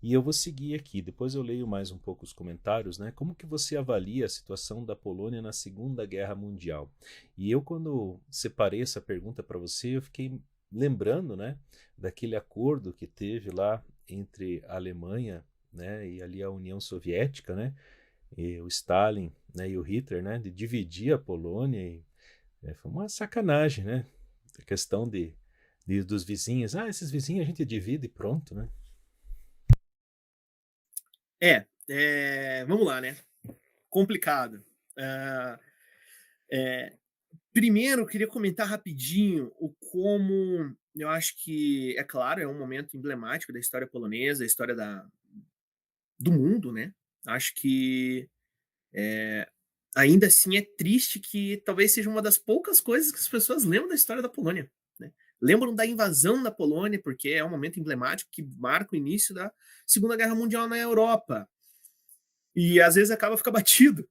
E eu vou seguir aqui, depois eu leio mais um pouco os comentários, né? Como que você avalia a situação da Polônia na Segunda Guerra Mundial? E eu, quando separei essa pergunta para você, eu fiquei lembrando, né, daquele acordo que teve lá entre a Alemanha, né, e ali a União Soviética, né, e o Stalin, né, e o Hitler, né, de dividir a Polônia. E, foi uma sacanagem, né? A questão dos vizinhos. Ah, esses vizinhos a gente divide e pronto, né? Vamos lá, né? Complicado. Ah, é, Primeiro, eu queria comentar rapidinho o como eu acho que, é claro, é um momento emblemático da história polonesa, da história do mundo, né? Acho que ainda assim é triste que talvez seja uma das poucas coisas que as pessoas lembram da história da Polônia. Né? Lembram da invasão da Polônia, porque é um momento emblemático que marca o início da Segunda Guerra Mundial na Europa. E às vezes acaba ficar batido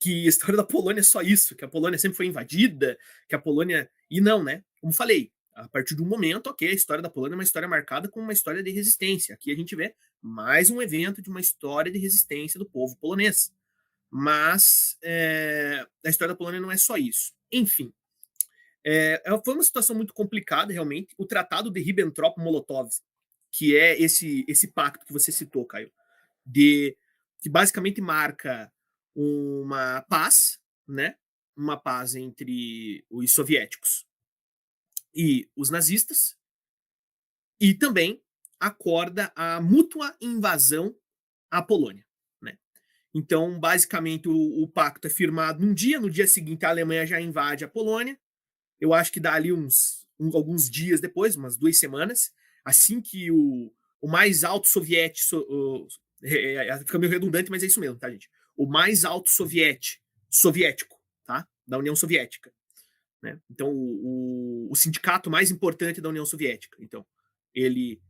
que a história da Polônia é só isso, que a Polônia sempre foi invadida, que a Polônia. E não, né? Como falei, a partir do momento, ok, a história da Polônia é uma história marcada com uma história de resistência. Aqui a gente vê mais um evento de uma história de resistência do povo polonês. Mas a história da Polônia não é só isso. Enfim, foi uma situação muito complicada, realmente. O Tratado de Ribbentrop-Molotov, que é esse pacto que você citou, Caio, de que basicamente marca uma paz, né? Uma paz entre os soviéticos e os nazistas, e também acorda a mútua invasão à Polônia, né? Então, basicamente, o pacto é firmado num dia, no dia seguinte a Alemanha já invade a Polônia. Eu acho que dá ali alguns dias depois, umas 2 semanas, assim que o mais alto fica meio redundante, mas é isso mesmo, tá, gente? O mais alto soviético, tá? Da União Soviética, né? Então, o sindicato mais importante da União Soviética. Então, ele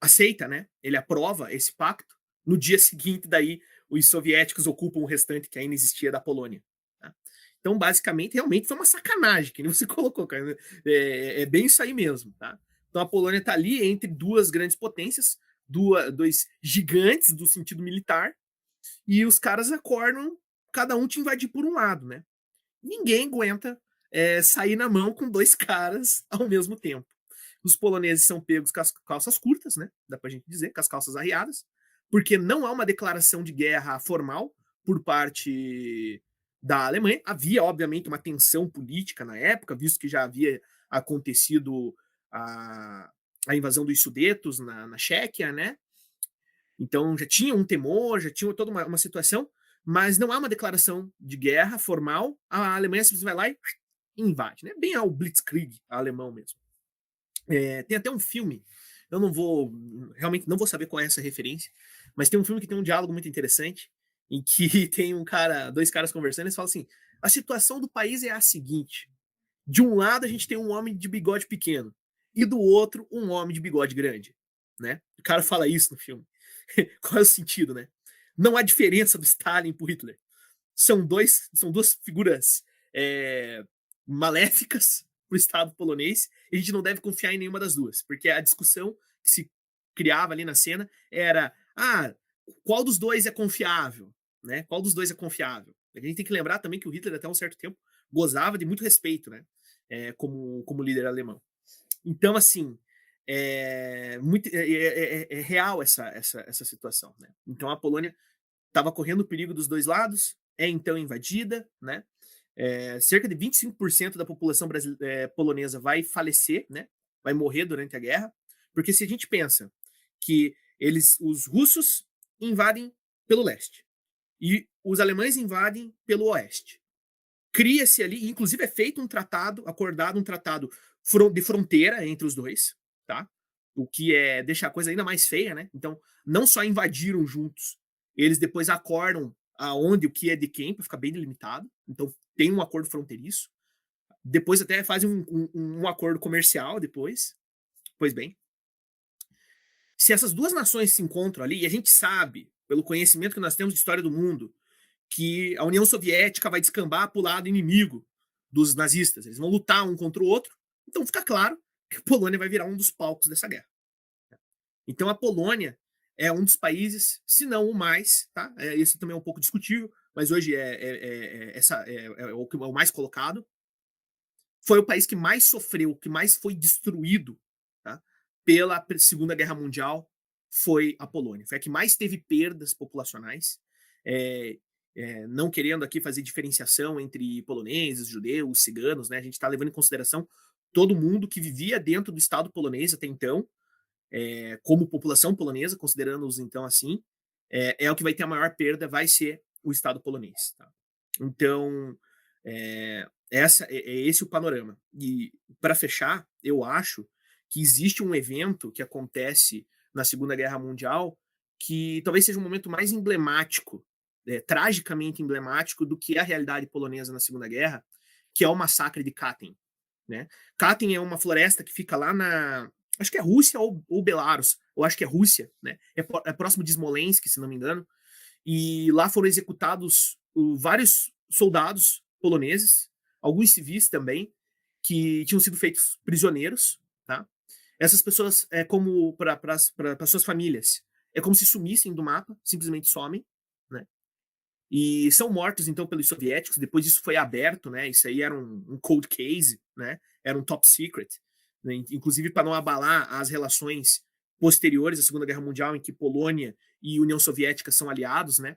aceita, né? Ele aprova esse pacto. No dia seguinte, daí, os soviéticos ocupam o restante que ainda existia da Polônia. Tá? Então, basicamente, realmente foi uma sacanagem, que nem você colocou, cara. É bem isso aí mesmo, tá? Então, a Polônia está ali entre duas grandes potências, dois gigantes do sentido militar, e os caras acordam, cada um te invadir por um lado, né? Ninguém aguenta sair na mão com dois caras ao mesmo tempo. Os poloneses são pegos com as calças curtas, né? Dá pra gente dizer, com as calças arriadas, porque não há uma declaração de guerra formal por parte da Alemanha. Havia, obviamente, uma tensão política na época, visto que já havia acontecido a invasão dos Sudetos na Chequia, né? Então já tinha um temor, já tinha toda uma situação, mas não há uma declaração de guerra formal. A Alemanha simplesmente vai lá e invade, né? Bem ao Blitzkrieg alemão mesmo. Tem até um filme, eu não vou, realmente não vou saber qual é essa referência, mas tem um filme que tem um diálogo muito interessante, em que tem dois caras conversando, e eles falam assim: a situação do país é a seguinte: de um lado a gente tem um homem de bigode pequeno, e do outro um homem de bigode grande, né? O cara fala isso no filme. Qual é o sentido, né? Não há diferença do Stalin pro Hitler. São duas figuras maléficas pro Estado polonês, e a gente não deve confiar em nenhuma das duas, porque a discussão que se criava ali na cena era: qual dos dois é confiável, né? Qual dos dois é confiável? A gente tem que lembrar também que o Hitler até um certo tempo gozava de muito respeito, né? Como líder alemão. Então, assim, é real essa situação, né? Então a Polônia estava correndo o perigo dos dois lados, é então invadida, né? Cerca de 25% da população polonesa vai falecer, né? Vai morrer durante a guerra, porque se a gente pensa que os russos invadem pelo leste e os alemães invadem pelo oeste, cria-se ali, inclusive é feito acordado um tratado de fronteira entre os dois, tá? O que deixa a coisa ainda mais feia, né? Então, não só invadiram juntos, eles depois acordam aonde o que é de quem, para ficar bem delimitado. Então, tem um acordo fronteiriço. Depois até fazem um acordo comercial depois. Pois bem, se essas duas nações se encontram ali, e a gente sabe, pelo conhecimento que nós temos de história do mundo, que a União Soviética vai descambar para o lado inimigo dos nazistas. Eles vão lutar um contra o outro. Então fica claro que a Polônia vai virar um dos palcos dessa guerra. Então a Polônia é um dos países, se não o mais, tá? Isso também é um pouco discutível, mas hoje é o mais colocado. Foi o país que mais sofreu, que mais foi destruído, tá? Pela Segunda Guerra Mundial, foi a Polônia. Foi a que mais teve perdas populacionais. É, não querendo aqui fazer diferenciação entre poloneses, judeus, ciganos, né? A gente está levando em consideração todo mundo que vivia dentro do Estado polonês até então, como população polonesa, considerando-os então assim, o que vai ter a maior perda, vai ser o Estado polonês. Tá? Então, esse o panorama. E, para fechar, eu acho que existe um evento que acontece na Segunda Guerra Mundial que talvez seja um momento mais emblemático, tragicamente emblemático, do que a realidade polonesa na Segunda Guerra, que é o massacre de Katyn. Né? Katyn é uma floresta que fica lá na. Acho que é Rússia ou Belarus, ou acho que é Rússia, né? É próximo de Smolensk, se não me engano. E lá foram executados vários soldados poloneses, alguns civis também, que tinham sido feitos prisioneiros. Tá? Essas pessoas, como para suas famílias, é como se sumissem do mapa, simplesmente somem. Né? E são mortos, então, pelos soviéticos. Depois isso foi aberto, né? Isso aí era um cold case, né? Era um top secret. Né? Inclusive para não abalar as relações posteriores à Segunda Guerra Mundial, em que Polônia e União Soviética são aliados, né?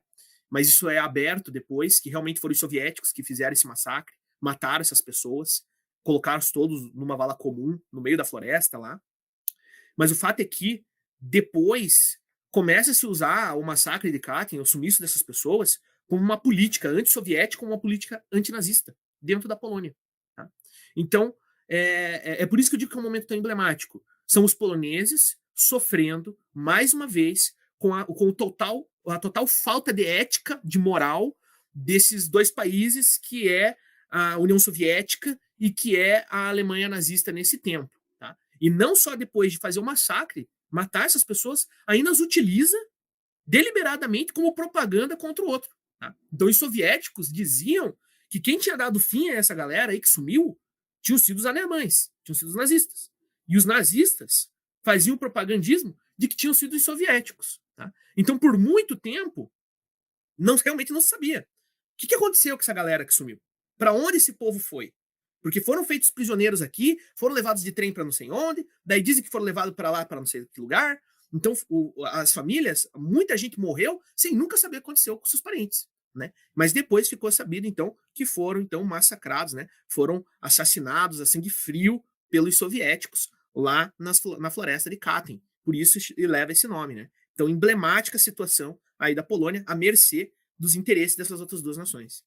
Mas isso é aberto depois, que realmente foram os soviéticos que fizeram esse massacre, mataram essas pessoas, colocaram-os todos numa vala comum, no meio da floresta lá. Mas o fato é que depois começa a se usar o massacre de Katyn, o sumiço dessas pessoas, como uma política antissoviética, como uma política antinazista dentro da Polônia. Tá? Então, é por isso que eu digo que é um momento tão emblemático. São os poloneses sofrendo, mais uma vez, com a total falta de ética, de moral, desses dois países, que é a União Soviética e que é a Alemanha nazista nesse tempo. Tá? E não só depois de fazer o massacre, matar essas pessoas, ainda as utiliza deliberadamente como propaganda contra o outro. Tá? Então os soviéticos diziam que quem tinha dado fim a essa galera aí que sumiu tinham sido os alemães, tinham sido os nazistas. E os nazistas faziam propagandismo de que tinham sido os soviéticos. Tá? Então, por muito tempo, realmente não se sabia. O que aconteceu com essa galera que sumiu? Para onde esse povo foi? Porque foram feitos prisioneiros aqui, foram levados de trem para não sei onde, daí dizem que foram levados para lá para não sei que lugar. Então, as famílias, muita gente morreu sem nunca saber o que aconteceu com seus parentes. Né? Mas depois ficou sabido, então, que foram então massacrados, né? Foram assassinados a sangue frio pelos soviéticos lá na floresta de Katyn. Por isso leva esse nome. Né? Então, emblemática situação aí da Polônia, à mercê dos interesses dessas outras duas nações.